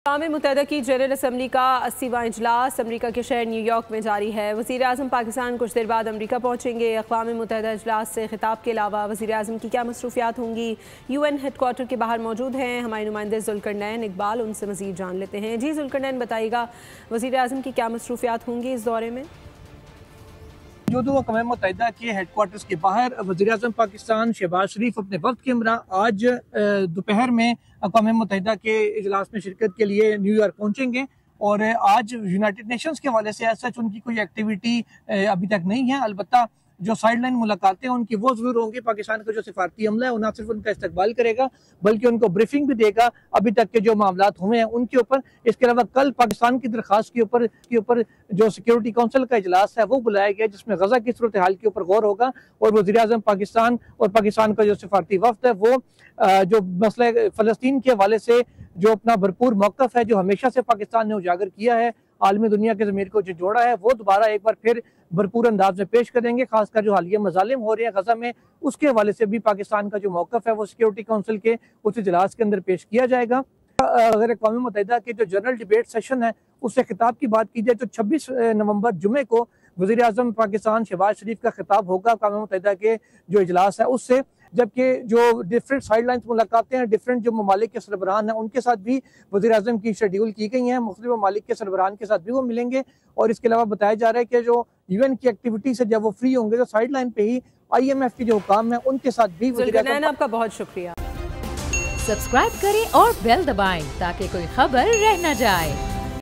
अक़वाम मुत्तहिदा की general assembly का 80वां इजलास अमरीका के शहर न्यूयॉर्क में जारी है। वज़ीर आज़म पाकिस्तान कुछ देर बाद अमरीका पहुँचेंगे। अक़वाम मुत्तहिदा इजलास से खिताब के अलावा वज़ीर आज़म की क्या मसरूफियात होंगी, UN हेडक्वार्टर के बाहर मौजूद हैं हमारे नुमाइंदे ज़ुल्करनैन इकबाल, उनसे मज़ीद जान लेते हैं। जी ज़ुल्करनैन, बताइएगा वज़ीर आज़म की क्या मसरूफियात होंगी इस दौरे में? जो अक़वाम मुत्तहिदा के हेडक्वार्टर्स के बाहर वज़ीर आज़म पाकिस्तान शहबाज शरीफ अपने वक्त के हमरा आज दोपहर में अक़वाम मुत्तहिदा के इजलास में शिरकत के लिए न्यूयॉर्क पहुँचेंगे। और आज यूनाइटेड नेशंस के हवाले से सच उनकी कोई एक्टिविटी अभी तक नहीं है। अलबत्ता जो साइड लाइन मुलाकातें हैं उनकी वो ज़रूर होंगी। पाकिस्तान का जो सिफारती अमला है वो ना सिर्फ उनका इस्तकबाल करेगा बल्कि उनको ब्रीफिंग भी देगा अभी तक के जो मामलात हुए हैं उनके ऊपर। इसके अलावा कल पाकिस्तान की दरख्वास्त के ऊपर जो सिक्योरिटी काउंसिल का इजलास है वो बुलाया गया, जिसमें गजा की सूरत हाल के ऊपर गौर होगा। और वज़ीर आज़म पाकिस्तान और पाकिस्तान का जो सिफारती वफ्द है वो जो मसला फ़लस्तीन के हवाले से जो अपना भरपूर मौक़िफ़ है, जो हमेशा से पाकिस्तान ने उजागर किया है, आलमी दुनिया के ज़मीर को जो जोड़ा है, वो दोबारा एक बार फिर भरपूर अंदाज में पेश करेंगे। खासकर जो हालिया मज़ालिम हो रहे हैं गजा में, उसके हवाले से भी पाकिस्तान का जो मौक़िफ़ है वो सिक्योरिटी काउंसिल के उस इजलास के अंदर पेश किया जाएगा। अगर अक़वाम मुत्तहिदा के जो जनरल डिबेट सेशन है उससे खिताब की बात की जाए तो 26 नवंबर जुमे को वज़ीर आज़म पाकिस्तान शहबाज शरीफ का खिताब होगा अक़वाम मुत्तहिदा के जो इजलास है उससे। जबकि जो डिफरेंट साइड लाइन मुलाकातें हैं डिफरेंट जो ममालिक के सरबराहान हैं उनके साथ भी वज़ीर आज़म की शेड्यूल की गई हैं। मुख्तलिफ ममालिक के सरबराहान के साथ भी वो मिलेंगे। और इसके अलावा बताया जा रहा है कि जो UN की एक्टिविटी से जब वो फ्री होंगे तो साइड लाइन पे ही IMF के जो हुकाम है उनके साथ भी वज़ीर आज़म। आपका बहुत शुक्रिया। सब्सक्राइब करें और बेल दबाएं ताकि कोई खबर रह न जाए।